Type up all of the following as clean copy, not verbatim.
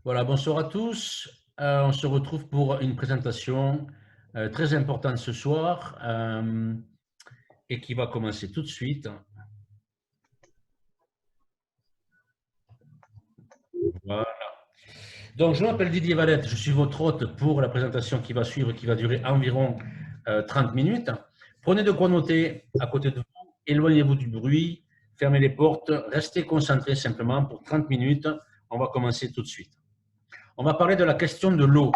Voilà, bonsoir à tous. On se retrouve pour une présentation très importante ce soir et qui va commencer tout de suite. Voilà. Donc, je m'appelle Didier Valette, je suis votre hôte pour la présentation qui va suivre, qui va durer environ 30 minutes. Prenez de quoi noter à côté de vous, éloignez-vous du bruit, fermez les portes, restez concentrés simplement pour 30 minutes. On va commencer tout de suite. On va parler de la question de l'eau.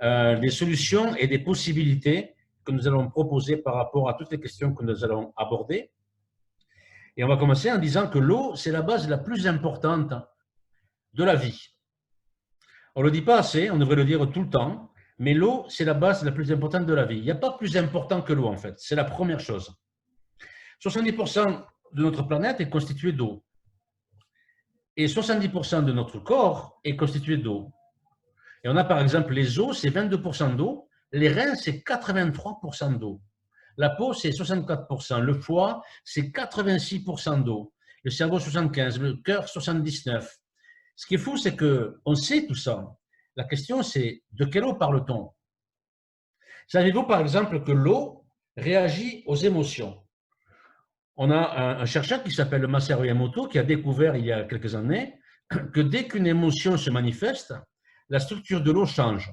Des solutions et des possibilités que nous allons proposer par rapport à toutes les questions que nous allons aborder. Et on va commencer en disant que l'eau, c'est la base la plus importante de la vie. On ne le dit pas assez, on devrait le dire tout le temps, mais l'eau, c'est la base la plus importante de la vie. Il n'y a pas plus important que l'eau, en fait. C'est la première chose. 70% de notre planète est constituée d'eau. Et 70% de notre corps est constitué d'eau. Et on a par exemple les os, c'est 22% d'eau. Les reins, c'est 83% d'eau. La peau, c'est 64%. Le foie, c'est 86% d'eau. Le cerveau, 75%. Le cœur, 79%. Ce qui est fou, c'est qu'on sait tout ça. La question, c'est de quelle eau parle-t-on? Savez-vous, par exemple, que l'eau réagit aux émotions? On a un chercheur qui s'appelle Masaru Emoto qui a découvert il y a quelques années que dès qu'une émotion se manifeste, la structure de l'eau change.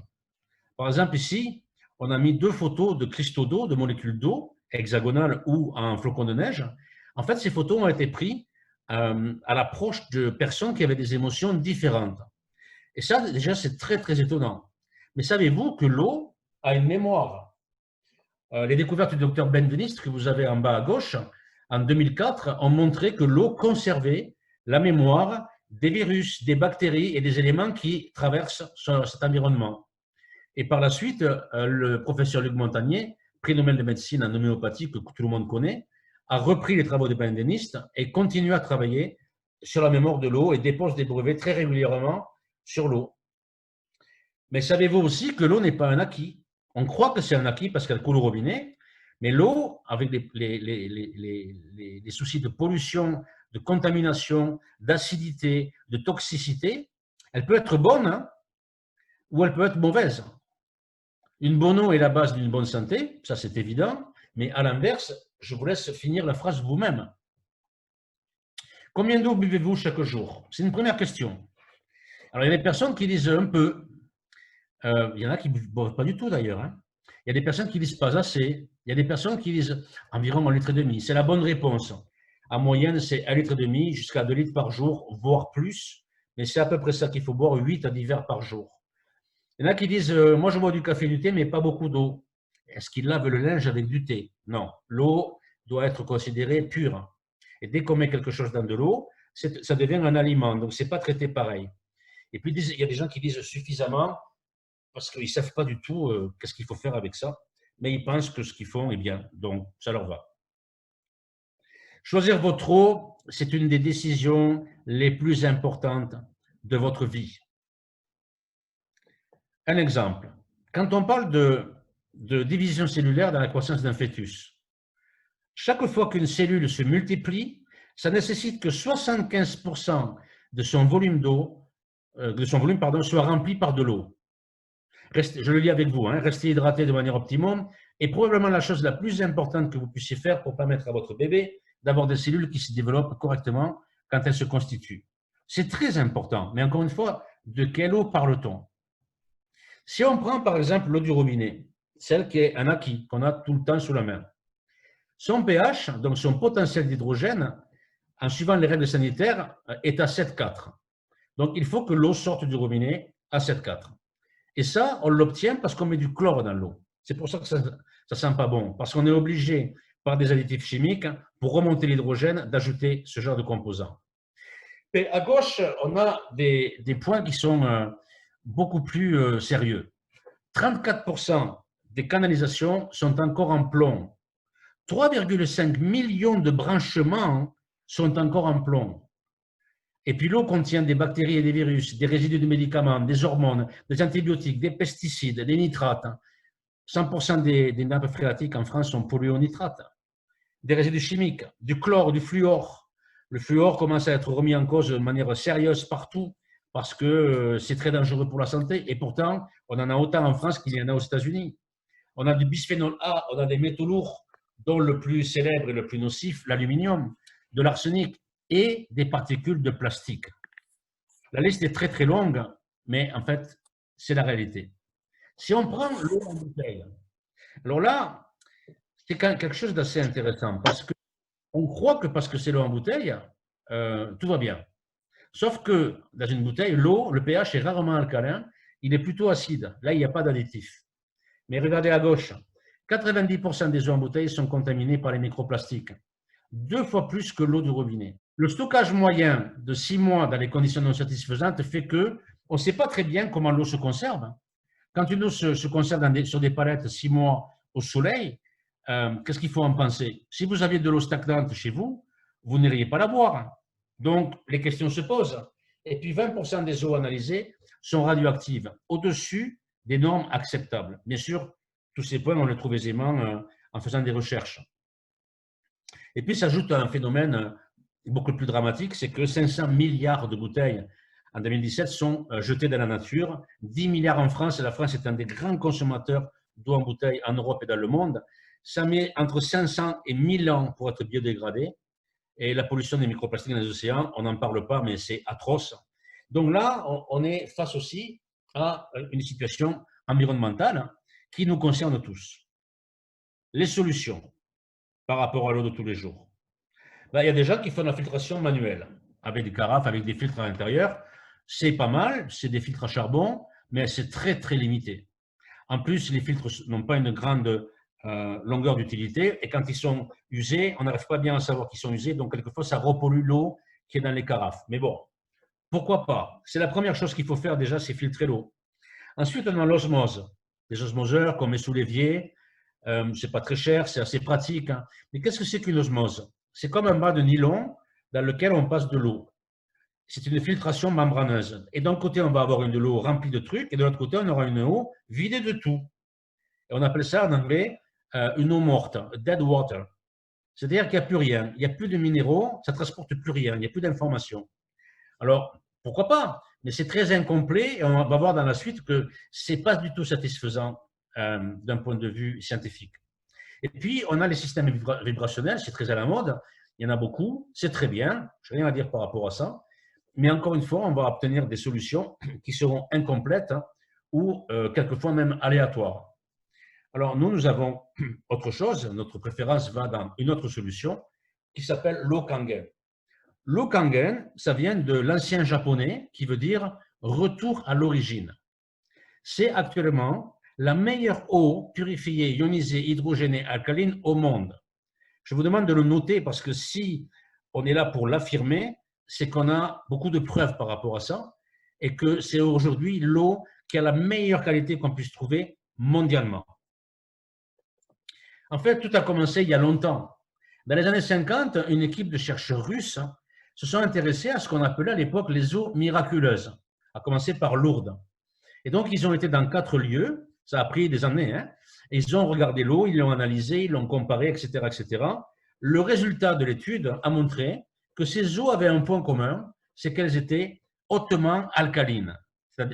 Par exemple, ici, on a mis deux photos de cristaux d'eau, de molécules d'eau, hexagonales ou en flocons de neige. En fait, ces photos ont été prises à l'approche de personnes qui avaient des émotions différentes. Et ça, déjà, c'est très, très étonnant. Mais savez-vous que l'eau a une mémoire? Les découvertes du docteur Benveniste, que vous avez en bas à gauche, en 2004, ont montré que l'eau conservait la mémoire des virus, des bactéries et des éléments qui traversent cet environnement. Et par la suite, le professeur Luc Montagnier, prix Nobel de médecine en homéopathie que tout le monde connaît, a repris les travaux de Benveniste et continue à travailler sur la mémoire de l'eau et dépose des brevets très régulièrement sur l'eau. Mais savez-vous aussi que l'eau n'est pas un acquis? On croit que c'est un acquis parce qu'elle coule au robinet, mais l'eau, avec les soucis de pollution, de contamination, d'acidité, de toxicité, elle peut être bonne, hein, ou elle peut être mauvaise. Une bonne eau est la base d'une bonne santé, ça c'est évident, mais à l'inverse, je vous laisse finir la phrase vous-même. Combien d'eau buvez-vous chaque jour? C'est une première question. Alors il y a des personnes qui disent un peu, il y en a qui ne boivent pas du tout d'ailleurs, hein. Il y a des personnes qui disent pas assez, il y a des personnes qui disent environ 1,5 litre. C'est la bonne réponse. En moyenne, c'est 1,5 litre jusqu'à 2 litres par jour, voire plus, mais c'est à peu près ça qu'il faut boire, 8 à 10 verres par jour. Il y en a qui disent moi je bois du café et du thé, mais pas beaucoup d'eau. Est-ce qu'ils lavent le linge avec du thé? Non. L'eau doit être considérée pure. Et dès qu'on met quelque chose dans de l'eau, ça devient un aliment. Donc, ce n'est pas traité pareil. Et puis, il y a des gens qui disent suffisamment parce qu'ils ne savent pas du tout qu'est-ce qu'il faut faire avec ça. Mais ils pensent que ce qu'ils font est bien. Donc, ça leur va. Choisir votre eau, c'est une des décisions les plus importantes de votre vie. Un exemple. Quand on parle de division cellulaire dans la croissance d'un fœtus, chaque fois qu'une cellule se multiplie, ça nécessite que 75% de son volume soit rempli par de l'eau. Je le lis avec vous, hein, rester hydraté de manière optimum est probablement la chose la plus importante que vous puissiez faire pour permettre à votre bébé d'avoir des cellules qui se développent correctement quand elles se constituent. C'est très important, mais encore une fois, de quelle eau parle-t-on? Si on prend par exemple l'eau du robinet, celle qui est un acquis, qu'on a tout le temps sous la main, son pH, donc son potentiel d'hydrogène, en suivant les règles sanitaires, est à 7,4. Donc il faut que l'eau sorte du robinet à 7,4. Et ça, on l'obtient parce qu'on met du chlore dans l'eau. C'est pour ça que ça ne sent pas bon, parce qu'on est obligé, par des additifs chimiques, pour remonter l'hydrogène, d'ajouter ce genre de composants. Et à gauche, on a des points qui sont beaucoup plus sérieux. 34% des canalisations sont encore en plomb. 3,5 millions de branchements sont encore en plomb. Et puis l'eau contient des bactéries et des virus, des résidus de médicaments, des hormones, des antibiotiques, des pesticides, des nitrates. 100% des nappes phréatiques en France sont polluées au nitrate. Des résidus chimiques, du chlore, du fluor. Le fluor commence à être remis en cause de manière sérieuse partout parce que c'est très dangereux pour la santé. Et pourtant, on en a autant en France qu'il y en a aux États-Unis. On a du bisphénol A, on a des métaux lourds, dont le plus célèbre et le plus nocif, l'aluminium, de l'arsenic et des particules de plastique. La liste est très très longue, mais en fait, c'est la réalité. Si on prend l'eau en bouteille, alors là, c'est quand même quelque chose d'assez intéressant, parce qu'on croit que parce que c'est l'eau en bouteille, tout va bien. Sauf que dans une bouteille, l'eau, le pH est rarement alcalin, il est plutôt acide. Là, il n'y a pas d'additif. Mais regardez à gauche, 90% des eaux en bouteille sont contaminées par les microplastiques, 2 fois plus que l'eau du robinet. Le stockage moyen de 6 mois dans les conditions non satisfaisantes fait que on ne sait pas très bien comment l'eau se conserve. Quand une eau se conserve sur des palettes 6 mois au soleil, qu'est-ce qu'il faut en penser? Si vous aviez de l'eau stagnante chez vous, vous n'iriez pas la boire. Donc, les questions se posent. Et puis, 20% des eaux analysées sont radioactives, au-dessus des normes acceptables. Bien sûr, tous ces points, on les trouve aisément en faisant des recherches. Et puis, s'ajoute un phénomène beaucoup plus dramatique, c'est que 500 milliards de bouteilles en 2017 sont jetées dans la nature, 10 milliards en France, et la France est un des grands consommateurs d'eau en bouteille en Europe et dans le monde. Ça met entre 500 et 1000 ans pour être biodégradé. Et la pollution des microplastiques dans les océans, on n'en parle pas, mais c'est atroce. Donc là, on est face aussi à une situation environnementale qui nous concerne tous. Les solutions par rapport à l'eau de tous les jours. Ben, il y a des gens qui font de la filtration manuelle, avec des carafes, avec des filtres à l'intérieur. C'est pas mal, c'est des filtres à charbon, mais c'est très, très limité. En plus, les filtres n'ont pas une grande longueur d'utilité, et quand ils sont usés, on n'arrive pas bien à savoir qu'ils sont usés, donc quelquefois ça repollue l'eau qui est dans les carafes. Mais bon, pourquoi pas? C'est la première chose qu'il faut faire déjà, c'est filtrer l'eau. Ensuite, on a l'osmose. Les osmoseurs qu'on met sous l'évier, c'est pas très cher, c'est assez pratique. Hein. Mais qu'est-ce que c'est qu'une osmose? C'est comme un bas de nylon dans lequel on passe de l'eau. C'est une filtration membraneuse. Et d'un côté, on va avoir une eau remplie de trucs, et de l'autre côté, on aura une eau vidée de tout. Et on appelle ça en anglais une eau morte, dead water. C'est-à-dire qu'il n'y a plus rien, il n'y a plus de minéraux, ça ne transporte plus rien, il n'y a plus d'informations. Alors, pourquoi pas? Mais c'est très incomplet et on va voir dans la suite que ce n'est pas du tout satisfaisant d'un point de vue scientifique. Et puis, on a les systèmes vibrationnels, c'est très à la mode, il y en a beaucoup, c'est très bien, je n'ai rien à dire par rapport à ça, mais encore une fois, on va obtenir des solutions qui seront incomplètes hein, ou quelquefois même aléatoires. Alors, nous avons autre chose. Notre préférence va dans une autre solution qui s'appelle l'eau Kangen. L'eau Kangen, ça vient de l'ancien japonais qui veut dire retour à l'origine. C'est actuellement la meilleure eau purifiée, ionisée, hydrogénée, alcaline au monde. Je vous demande de le noter parce que si on est là pour l'affirmer, c'est qu'on a beaucoup de preuves par rapport à ça et que c'est aujourd'hui l'eau qui a la meilleure qualité qu'on puisse trouver mondialement. En fait, tout a commencé il y a longtemps. Dans les années 50, une équipe de chercheurs russes se sont intéressés à ce qu'on appelait à l'époque les eaux miraculeuses, à commencer par Lourdes. Et donc, ils ont été dans 4 lieux, ça a pris des années, hein, et ils ont regardé l'eau, ils l'ont analysée, ils l'ont comparée, etc., etc. Le résultat de l'étude a montré que ces eaux avaient un point commun, c'est qu'elles étaient hautement alcalines.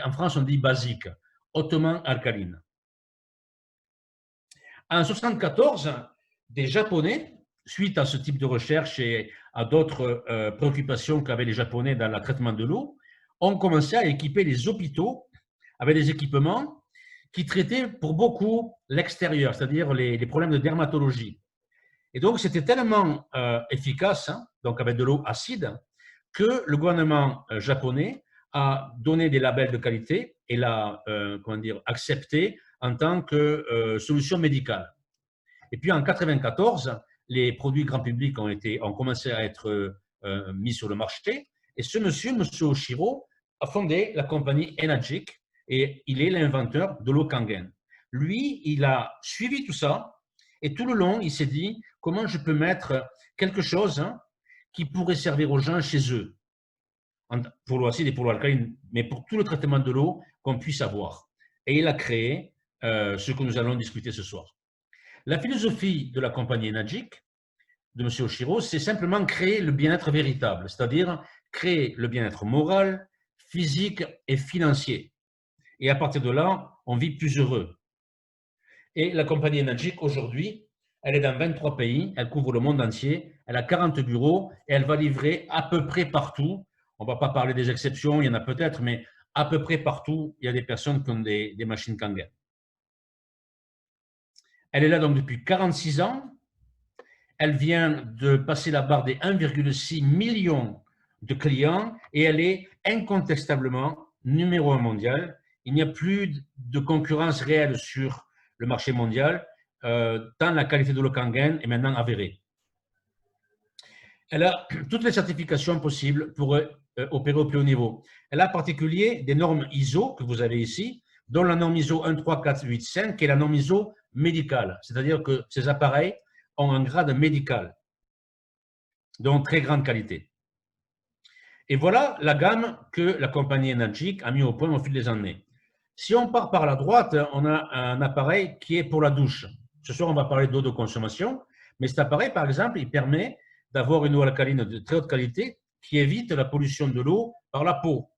En France, on dit basiques, hautement alcalines. En 1974, des Japonais, suite à ce type de recherche et à d'autres préoccupations qu'avaient les Japonais dans le traitement de l'eau, ont commencé à équiper les hôpitaux avec des équipements qui traitaient pour beaucoup l'extérieur, c'est-à-dire les problèmes de dermatologie. Et donc, c'était tellement efficace, hein, donc avec de l'eau acide, que le gouvernement japonais a donné des labels de qualité et l'a accepté en tant que solution médicale. Et puis en 1994, les produits grand public ont commencé à être mis sur le marché. Et ce monsieur, M. Oshiro, a fondé la compagnie Enagic et il est l'inventeur de l'eau Kangen. Lui, il a suivi tout ça et tout le long, il s'est dit comment je peux mettre quelque chose hein, qui pourrait servir aux gens chez eux, pour l'eau acide et pour l'eau alcaline, mais pour tout le traitement de l'eau qu'on puisse avoir. Et il a créé ce que nous allons discuter ce soir. La philosophie de la compagnie Enagic, de M. Oshiro, c'est simplement créer le bien-être véritable, c'est-à-dire créer le bien-être moral, physique et financier. Et à partir de là, on vit plus heureux. Et la compagnie Enagic, aujourd'hui, elle est dans 23 pays, elle couvre le monde entier, elle a 40 bureaux et elle va livrer à peu près partout. On ne va pas parler des exceptions, il y en a peut-être, mais à peu près partout, il y a des personnes qui ont des machines Kangen. Elle est là donc depuis 46 ans. Elle vient de passer la barre des 1,6 million de clients et elle est incontestablement numéro 1 mondial. Il n'y a plus de concurrence réelle sur le marché mondial, tant la qualité de l'eau Kangen est maintenant avérée. Elle a toutes les certifications possibles pour opérer au plus haut niveau. Elle a en particulier des normes ISO que vous avez ici, dont la norme ISO 13485, qui est la norme ISO médicale. C'est-à-dire que ces appareils ont un grade médical, donc très grande qualité. Et voilà la gamme que la compagnie Enagic a mis au point au fil des années. Si on part par la droite, on a un appareil qui est pour la douche. Ce soir, on va parler d'eau de consommation, mais cet appareil, par exemple, il permet d'avoir une eau alcaline de très haute qualité qui évite la pollution de l'eau par la peau.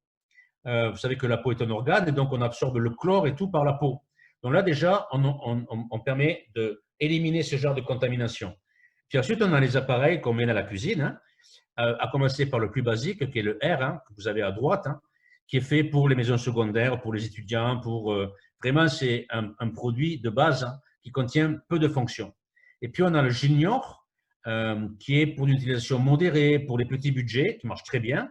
Vous savez que la peau est un organe et donc on absorbe le chlore et tout par la peau. Donc là, déjà, on permet d'éliminer ce genre de contamination. Puis ensuite, on a les appareils qu'on met dans la cuisine, hein, à commencer par le plus basique, qui est le R, hein, que vous avez à droite, hein, qui est fait pour les maisons secondaires, pour les étudiants, vraiment, c'est un produit de base, hein, qui contient peu de fonctions. Et puis, on a le Junior, qui est pour une utilisation modérée, pour les petits budgets, qui marche très bien.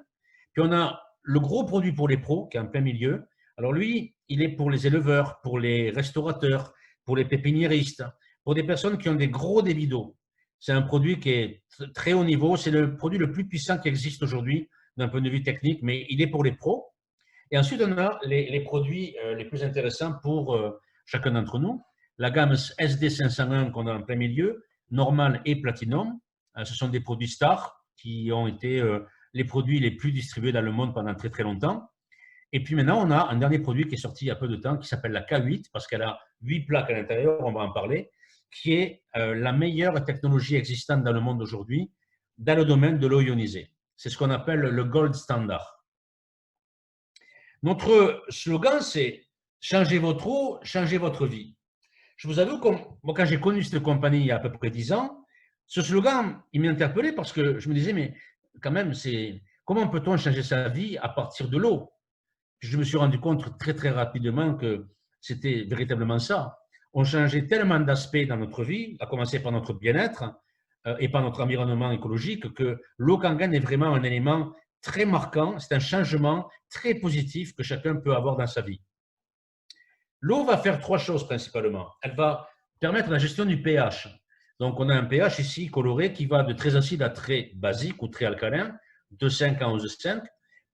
Puis, on a le gros produit pour les pros, qui est en plein milieu. Alors, lui, il est pour les éleveurs, pour les restaurateurs, pour les pépiniéristes, pour des personnes qui ont des gros débits d'eau. C'est un produit qui est très haut niveau. C'est le produit le plus puissant qui existe aujourd'hui d'un point de vue technique, mais il est pour les pros. Et ensuite, on a les produits les plus intéressants pour chacun d'entre nous. La gamme SD501 qu'on a en plein milieu, Normal et Platinum. Ce sont des produits stars qui ont été les produits les plus distribués dans le monde pendant très très longtemps. Et puis maintenant, on a un dernier produit qui est sorti il y a peu de temps qui s'appelle la K8 parce qu'elle a 8 plaques à l'intérieur, on va en parler, qui est la meilleure technologie existante dans le monde aujourd'hui dans le domaine de l'eau ionisée. C'est ce qu'on appelle le gold standard. Notre slogan, c'est « Changez votre eau, changez votre vie ». Je vous avoue que moi, quand j'ai connu cette compagnie il y a à peu près 10 ans, ce slogan, il m'a interpellé parce que je me disais, mais quand même, comment peut-on changer sa vie à partir de l'eau? Je me suis rendu compte très, très rapidement que c'était véritablement ça. On changeait tellement d'aspects dans notre vie, à commencer par notre bien-être et par notre environnement écologique, que l'eau Kangen est vraiment un élément très marquant. C'est un changement très positif que chacun peut avoir dans sa vie. L'eau va faire 3 choses principalement. Elle va permettre la gestion du pH. Donc, on a un pH ici coloré qui va de très acide à très basique ou très alcalin, de 5 à 11,5.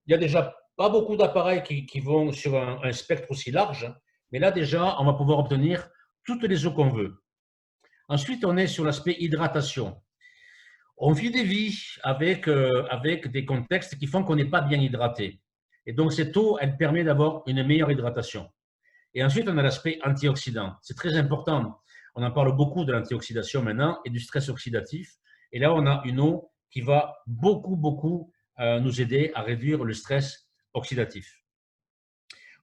Il y a déjà pas beaucoup d'appareils qui vont sur un spectre aussi large, mais là déjà, on va pouvoir obtenir toutes les eaux qu'on veut. Ensuite, on est sur l'aspect hydratation. On vit des vies avec des contextes qui font qu'on n'est pas bien hydraté. Et donc, cette eau, elle permet d'avoir une meilleure hydratation. Et ensuite, on a l'aspect antioxydant. C'est très important. On en parle beaucoup de l'antioxydation maintenant et du stress oxydatif. Et là, on a une eau qui va beaucoup nous aider à réduire le stress oxydatif.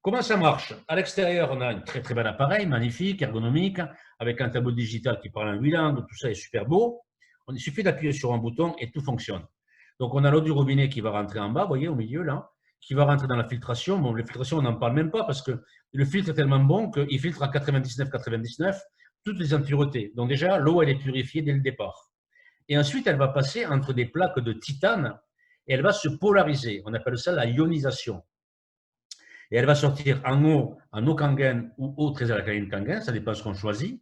Comment ça marche? À l'extérieur, on a un très bel appareil, magnifique, ergonomique, avec un tableau digital qui parle en 8 langues, tout ça est super beau. Il suffit d'appuyer sur un bouton et tout fonctionne. Donc, on a l'eau du robinet qui va rentrer en bas, vous voyez, au milieu, là, qui va rentrer dans la filtration. Bon, la filtration, on n'en parle même pas parce que le filtre est tellement bon qu'il filtre à 99,99 toutes les impuretés. Donc déjà, l'eau, elle est purifiée dès le départ. Et ensuite, elle va passer entre des plaques de titane et elle va se polariser. On appelle ça la ionisation. Et elle va sortir en eau Kangen ou eau très alcaline Kangen, ça dépend de ce qu'on choisit.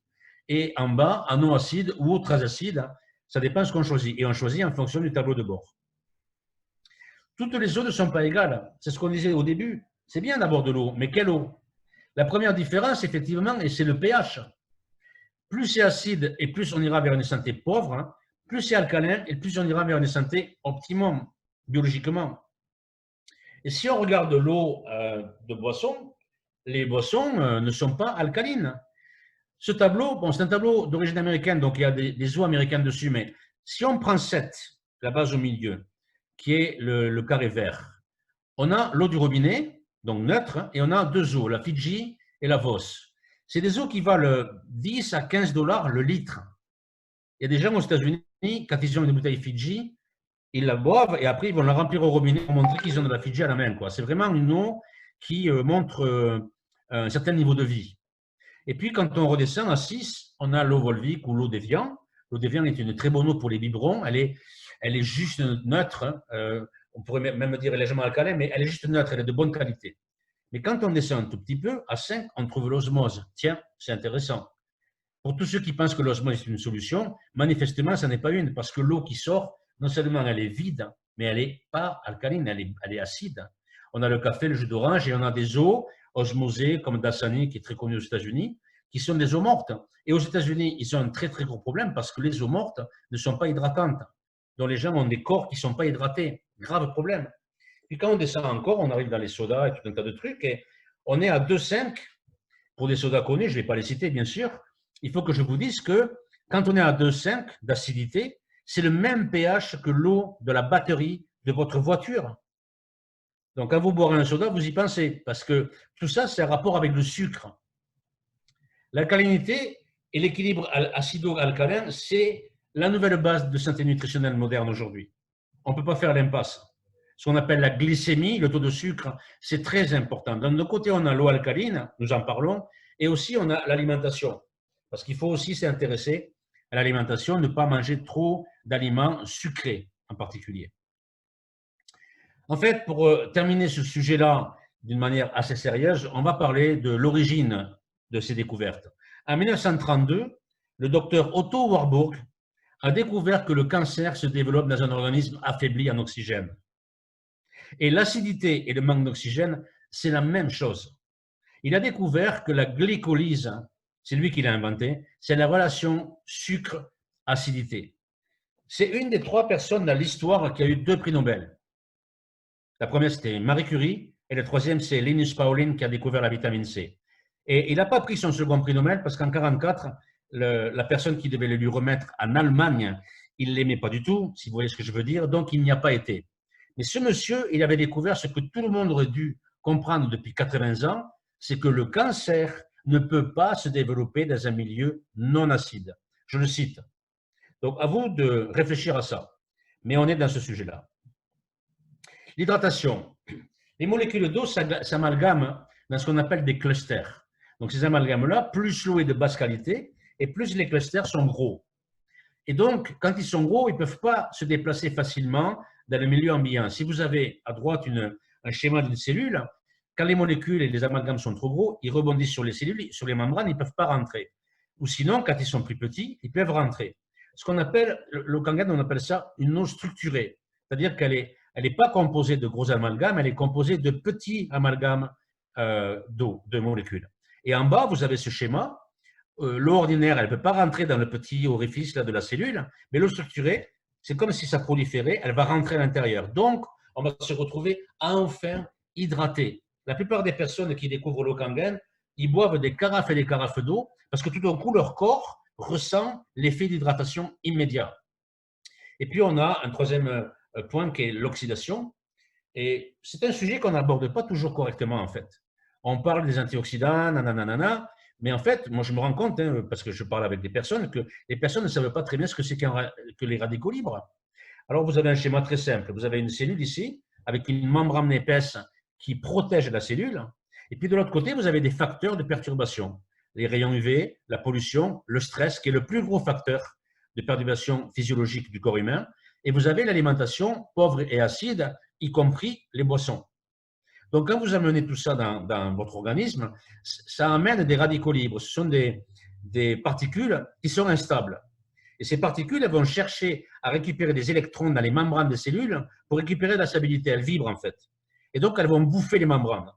Et en bas, en eau acide ou eau très acide, ça dépend de ce qu'on choisit. Et on choisit en fonction du tableau de bord. Toutes les eaux ne sont pas égales. C'est ce qu'on disait au début. C'est bien d'avoir de l'eau, mais quelle eau? La première différence, effectivement, et c'est le pH. Plus c'est acide et plus on ira vers une santé pauvre, hein, plus c'est alcalin et plus on ira vers une santé optimum, biologiquement. Et si on regarde l'eau de boisson, les boissons ne sont pas alcalines. Ce tableau, bon, c'est un tableau d'origine américaine, donc il y a des eaux américaines dessus, mais si on prend 7, la base au milieu, qui est le carré vert, On a l'eau du robinet, donc neutre, et on a deux eaux, la Fidji et la Voss. C'est des eaux qui valent 10 à 15 dollars le litre. Il y a des gens aux États-Unis, quand ils ont une bouteille Fidji, ils la boivent et après ils vont la remplir au robinet pour montrer qu'ils ont de la Fidji à la main. C'est vraiment une eau qui montre un certain niveau de vie. Et puis quand on redescend à 6, on a l'eau Volvic ou l'eau d'Evian. L'eau d'Evian est une très bonne eau pour les biberons. Elle est juste neutre. On pourrait même dire légèrement alcalin, mais elle est juste neutre, elle est de bonne qualité. Mais quand on descend un tout petit peu, à 5, on trouve l'osmose. Tiens, c'est intéressant. Pour tous ceux qui pensent que l'osmose est une solution, manifestement, ce n'est pas une, parce que l'eau qui sort, non seulement elle est vide, mais elle n'est pas alcaline, elle est acide. On a le café, le jus d'orange, et on a des eaux osmosées, comme Dasani, qui est très connu aux États-Unis, qui sont des eaux mortes. Et aux États-Unis, ils ont un très très gros problème parce que les eaux mortes ne sont pas hydratantes. Donc les gens ont des corps qui ne sont pas hydratés. Grave problème. Puis quand on descend encore, on arrive dans les sodas et tout un tas de trucs, et on est à 2,5 pour des sodas connus, je ne vais pas les citer bien sûr. Il faut que je vous dise que quand on est à 2,5 d'acidité, c'est le même pH que l'eau de la batterie de votre voiture. Donc quand vous boirez un soda, vous y pensez, parce que tout ça, c'est un rapport avec le sucre. L'alcalinité et l'équilibre acido-alcalin, c'est la nouvelle base de santé nutritionnelle moderne aujourd'hui. On ne peut pas faire l'impasse. Ce qu'on appelle la glycémie, le taux de sucre, c'est très important. D'un côté, on a l'eau alcaline, nous en parlons, et aussi on a l'alimentation. Parce qu'il faut aussi s'intéresser à l'alimentation, ne pas manger trop d'aliments sucrés en particulier. En fait, pour terminer ce sujet-là d'une manière assez sérieuse, on va parler de l'origine de ces découvertes. En 1932, le docteur Otto Warburg a découvert que le cancer se développe dans un organisme affaibli en oxygène. Et l'acidité et le manque d'oxygène, c'est la même chose. Il a découvert que la glycolyse, c'est lui qui l'a inventé, c'est la relation sucre-acidité. C'est une des 3 personnes dans l'histoire qui a eu 2 prix Nobel. La première, c'était Marie Curie, et le troisième, c'est Linus Pauling qui a découvert la vitamine C. Et il n'a pas pris son second prix Nobel parce qu'en 1944, la personne qui devait le lui remettre en Allemagne, il ne l'aimait pas du tout, si vous voyez ce que je veux dire, donc il n'y a pas été. Mais ce monsieur, il avait découvert ce que tout le monde aurait dû comprendre depuis 80 ans, c'est que le cancer ne peut pas se développer dans un milieu non acide. Je le cite. Donc, à vous de réfléchir à ça. Mais on est dans ce sujet-là. L'hydratation. Les molécules d'eau s'amalgament dans ce qu'on appelle des clusters. Donc, ces amalgames-là, plus l'eau est de basse qualité et plus les clusters sont gros. Et donc, quand ils sont gros, ils ne peuvent pas se déplacer facilement dans le milieu ambiant. Si vous avez à droite un schéma d'une cellule, quand les molécules et les amalgames sont trop gros, ils rebondissent sur les cellules, sur les membranes, ils ne peuvent pas rentrer. Ou sinon, quand ils sont plus petits, ils peuvent rentrer. Ce qu'on appelle, le Kangen, on appelle ça une eau structurée. C'est-à-dire qu'elle n'est pas composée de gros amalgames, elle est composée de petits amalgames d'eau, de molécules. Et en bas, vous avez ce schéma. L'eau ordinaire, elle ne peut pas rentrer dans le petit orifice là, de la cellule, mais l'eau structurée, c'est comme si ça proliférait, elle va rentrer à l'intérieur. Donc, on va se retrouver enfin hydraté. La plupart des personnes qui découvrent l'eau Kangen, ils boivent des carafes et des carafes d'eau parce que tout d'un coup, leur corps ressent l'effet d'hydratation immédiat. Et puis, on a un troisième point qui est l'oxydation. Et c'est un sujet qu'on n'aborde pas toujours correctement, en fait. On parle des antioxydants, nanana, mais en fait, moi, je me rends compte, parce que je parle avec des personnes, que les personnes ne savent pas très bien ce que c'est que les radicaux libres. Alors, vous avez un schéma très simple. Vous avez une cellule ici, avec une membrane épaisse qui protège la cellule. Et puis, de l'autre côté, vous avez des facteurs de perturbation. Les rayons UV, la pollution, le stress, qui est le plus gros facteur de perturbation physiologique du corps humain. Et vous avez l'alimentation pauvre et acide, y compris les boissons. Donc, quand vous amenez tout ça dans votre organisme, ça amène des radicaux libres. Ce sont des particules qui sont instables. Et ces particules, elles vont chercher à récupérer des électrons dans les membranes des cellules pour récupérer de la stabilité. Elles vibrent, en fait. Et donc, elles vont bouffer les membranes.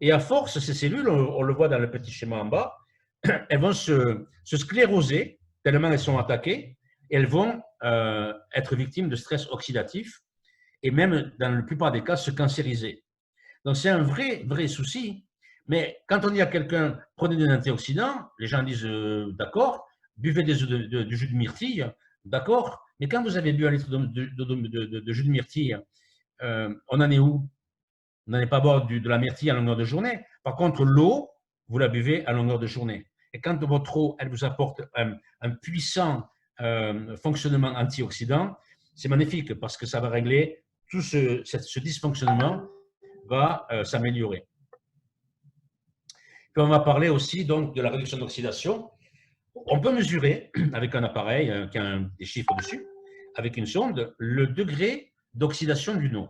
Et à force, ces cellules, on le voit dans le petit schéma en bas, elles vont se scléroser tellement elles sont attaquées. Et elles vont être victimes de stress oxydatif et même, dans la plupart des cas, se cancériser. Donc, c'est un vrai souci. Mais quand on dit à quelqu'un, prenez des antioxydants, les gens disent, d'accord, buvez du jus de myrtille, d'accord. Mais quand vous avez bu un litre de jus de myrtille, on en est où? n'allez pas boire de la myrtille à longueur de journée. Par contre, l'eau, vous la buvez à longueur de journée. Et quand votre eau, elle vous apporte un puissant fonctionnement antioxydant, c'est magnifique parce que ça va régler tout ce dysfonctionnement, va s'améliorer. Puis on va parler aussi donc de la réduction d'oxydation. On peut mesurer avec un appareil qui a des chiffres dessus, avec une sonde, le degré d'oxydation d'une eau.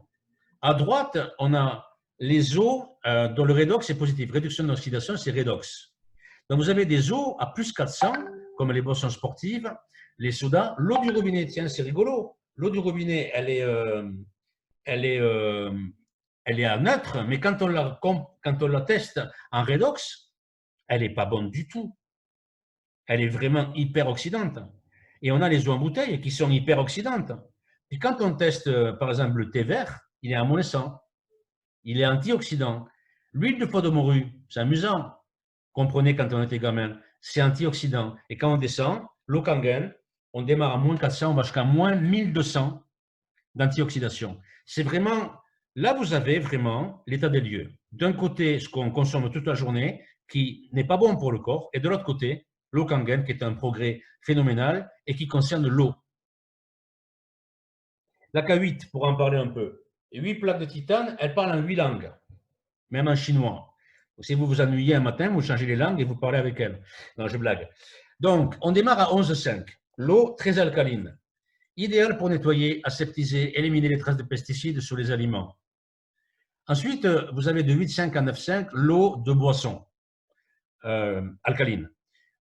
À droite, on a les eaux dont le redox est positif. Réduction d'oxydation, c'est redox. Donc vous avez des eaux à plus 400, comme les boissons sportives, les sodas. L'eau du robinet, tiens, c'est rigolo. L'eau du robinet, elle est à neutre, mais quand on la teste en redox, elle n'est pas bonne du tout. Elle est vraiment hyper oxydante. Et on a les eaux en bouteille qui sont hyper oxydantes. Et quand on teste, par exemple, le thé vert, il est amollissant. Il est antioxydant. L'huile de foie de morue, c'est amusant. Comprenez quand on était gamin, c'est antioxydant. Et quand on descend, l'eau Kangen, on démarre à moins 400, on va jusqu'à moins 1200 d'antioxydation. C'est vraiment, là vous avez vraiment l'état des lieux. D'un côté, ce qu'on consomme toute la journée, qui n'est pas bon pour le corps, et de l'autre côté, l'eau Kangen, qui est un progrès phénoménal et qui concerne l'eau. La K8, pour en parler un peu, 8 plaques de titane, elles parlent en 8 langues, même en chinois. Si vous vous ennuyez un matin, vous changez les langues et vous parlez avec elles. Non, je blague. Donc, on démarre à 11,5. L'eau très alcaline. Idéal pour nettoyer, aseptiser, éliminer les traces de pesticides sur les aliments. Ensuite, vous avez de 8,5 à 9,5 l'eau de boisson alcaline.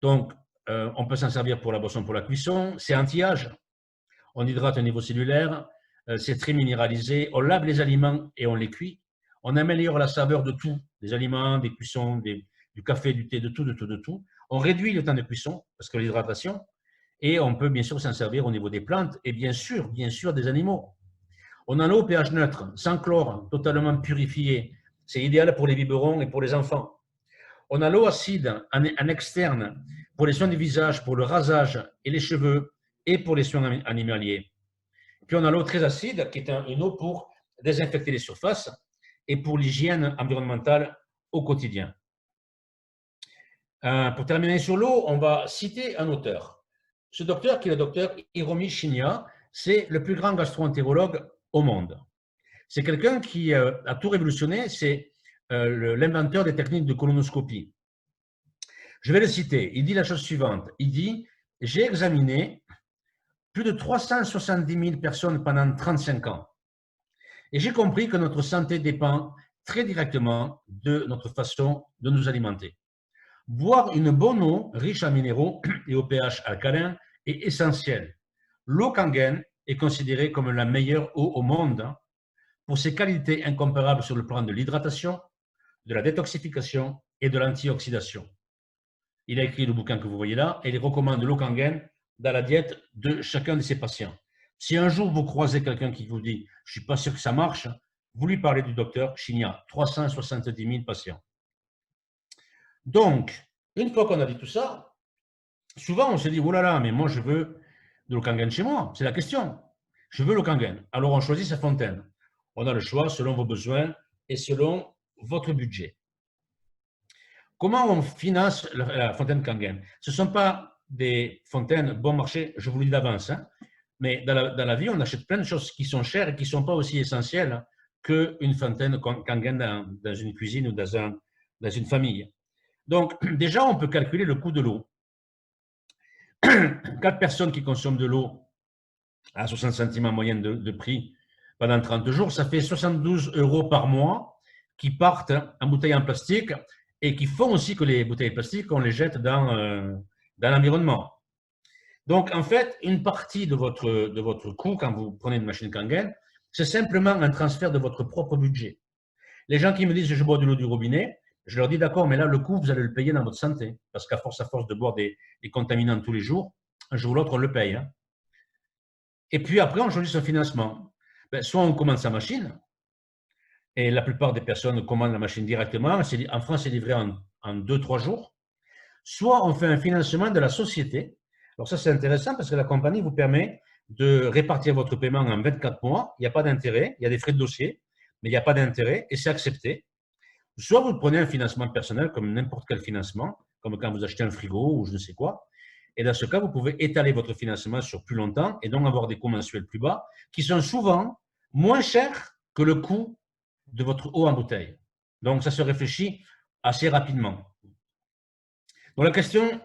Donc, on peut s'en servir pour la boisson, pour la cuisson. C'est anti-âge. On hydrate au niveau cellulaire. C'est très minéralisé. On lave les aliments et on les cuit. On améliore la saveur de tout, des aliments, des cuissons, du café, du thé, de tout. On réduit le temps de cuisson parce que l'hydratation. Et on peut bien sûr s'en servir au niveau des plantes et bien sûr des animaux. On a l'eau pH neutre, sans chlore, totalement purifiée. C'est idéal pour les biberons et pour les enfants. On a l'eau acide en externe pour les soins du visage, pour le rasage et les cheveux et pour les soins animaliers. Puis on a l'eau très acide qui est une eau pour désinfecter les surfaces et pour l'hygiène environnementale au quotidien. Pour terminer sur l'eau, on va citer un auteur. Ce docteur, qui est le docteur Hiromi Shinya, c'est le plus grand gastro-entérologue au monde. C'est quelqu'un qui a tout révolutionné, c'est l'inventeur des techniques de colonoscopie. Je vais le citer, il dit la chose suivante, il dit « J'ai examiné plus de 370 000 personnes pendant 35 ans et j'ai compris que notre santé dépend très directement de notre façon de nous alimenter. Boire une bonne eau riche en minéraux et au pH alcalin est essentiel. L'eau Kangen est considérée comme la meilleure eau au monde pour ses qualités incomparables sur le plan de l'hydratation, de la détoxification et de l'antioxydation. Il a écrit le bouquin que vous voyez là et il recommande l'eau Kangen dans la diète de chacun de ses patients. Si un jour vous croisez quelqu'un qui vous dit « je ne suis pas sûr que ça marche », vous lui parlez du docteur Shinya, 370 000 patients. Donc, une fois qu'on a dit tout ça, souvent on se dit « oh là là, mais moi je veux de l'eau Kangen chez moi », c'est la question. Je veux l'eau Kangen. Alors on choisit sa fontaine. On a le choix selon vos besoins et selon votre budget. Comment on finance la fontaine Kangen? Ce ne sont pas des fontaines bon marché, je vous le dis d'avance, hein, mais dans la vie, on achète plein de choses qui sont chères et qui ne sont pas aussi essentielles qu'une fontaine Kangen dans une cuisine ou dans une famille. Donc, déjà, on peut calculer le coût de l'eau. 4 personnes qui consomment de l'eau à 60 centimes en moyenne de prix pendant 30 jours, ça fait 72 € par mois qui partent en bouteilles en plastique et qui font aussi que les bouteilles plastiques, on les jette dans l'environnement. Donc, en fait, une partie de votre coût, quand vous prenez une machine Kangen, c'est simplement un transfert de votre propre budget. Les gens qui me disent « je bois de l'eau du robinet », je leur dis « d'accord, mais là, le coût, vous allez le payer dans votre santé. » Parce qu'à force de boire des contaminants tous les jours, un jour ou l'autre, on le paye. Hein. Et puis après, on choisit son financement. Ben, soit on commande sa machine, et la plupart des personnes commandent la machine directement. En France, c'est livré en 2-3 jours. Soit on fait un financement de la société. Alors ça, c'est intéressant parce que la compagnie vous permet de répartir votre paiement en 24 mois. Il n'y a pas d'intérêt, il y a des frais de dossier. mais il n'y a pas d'intérêt et c'est accepté. Soit vous prenez un financement personnel comme n'importe quel financement, comme quand vous achetez un frigo ou je ne sais quoi. Et dans ce cas, vous pouvez étaler votre financement sur plus longtemps et donc avoir des coûts mensuels plus bas qui sont souvent moins chers que le coût de votre eau en bouteille. Donc, ça se réfléchit assez rapidement. Donc, la question,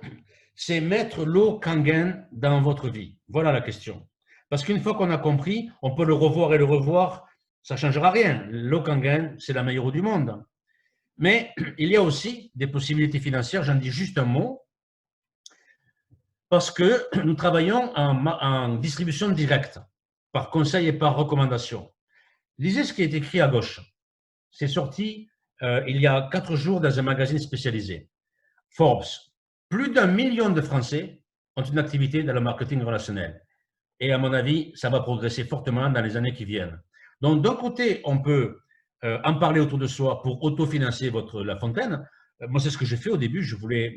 c'est mettre l'eau Kangen dans votre vie. Voilà la question. Parce qu'une fois qu'on a compris, on peut le revoir et le revoir, ça ne changera rien. L'eau Kangen, c'est la meilleure eau du monde. Mais il y a aussi des possibilités financières, j'en dis juste un mot, parce que nous travaillons en distribution directe, par conseil et par recommandation. Lisez ce qui est écrit à gauche. C'est sorti il y a 4 jours dans un magazine spécialisé. Forbes. Plus d'1 million de Français ont une activité dans le marketing relationnel. Et à mon avis, ça va progresser fortement dans les années qui viennent. Donc, d'un côté, on peut en parler autour de soi pour autofinancer la fontaine. Moi, c'est ce que j'ai fait au début. Je voulais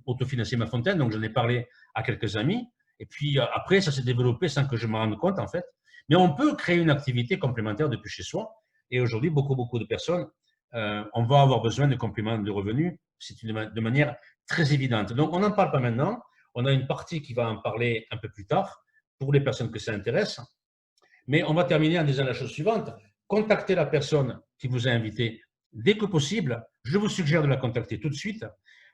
autofinancer ma fontaine, donc j'en ai parlé à quelques amis. Et puis après, ça s'est développé sans que je me rende compte, en fait. Mais on peut créer une activité complémentaire depuis chez soi. Et aujourd'hui, beaucoup de personnes, on va avoir besoin de compléments de revenus. C'est de manière très évidente. Donc, on n'en parle pas maintenant. On a une partie qui va en parler un peu plus tard pour les personnes que ça intéresse. Mais on va terminer en disant la chose suivante. Contactez la personne qui vous a invité dès que possible. Je vous suggère de la contacter tout de suite.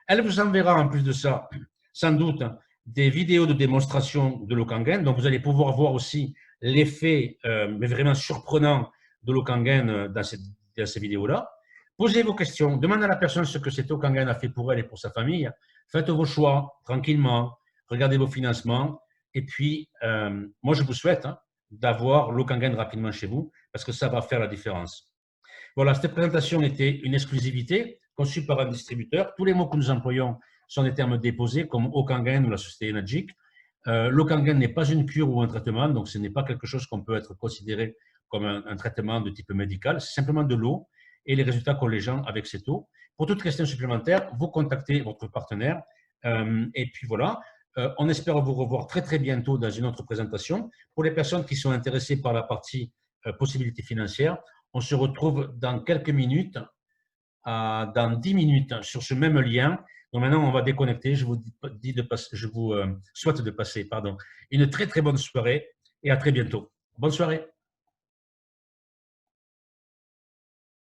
Elle vous enverra en plus de ça, sans doute, des vidéos de démonstration de l'eau Kangen. Donc, vous allez pouvoir voir aussi l'effet, mais vraiment surprenant, de l'eau Kangen dans ces vidéos-là. Posez vos questions. Demandez à la personne ce que cette eau Kangen a fait pour elle et pour sa famille. Faites vos choix tranquillement. Regardez vos financements. Et puis, moi, je vous souhaite d'avoir l'eau Kangen rapidement chez vous parce que ça va faire la différence. Voilà, cette présentation était une exclusivité conçue par un distributeur. Tous les mots que nous employons sont des termes déposés comme eau Kangen ou la société Enagic. L'eau Kangen n'est pas une cure ou un traitement, donc ce n'est pas quelque chose qu'on peut être considéré comme un traitement de type médical. C'est simplement de l'eau et les résultats qu'ont les gens avec cette eau. Pour toute question supplémentaire, vous contactez votre partenaire. Et puis voilà. On espère vous revoir très bientôt dans une autre présentation. Pour les personnes qui sont intéressées par la partie possibilités financières, on se retrouve dans quelques minutes, dans 10 minutes, sur ce même lien. Donc maintenant, on va déconnecter. Je vous souhaite de passer une très bonne soirée et à très bientôt. Bonne soirée.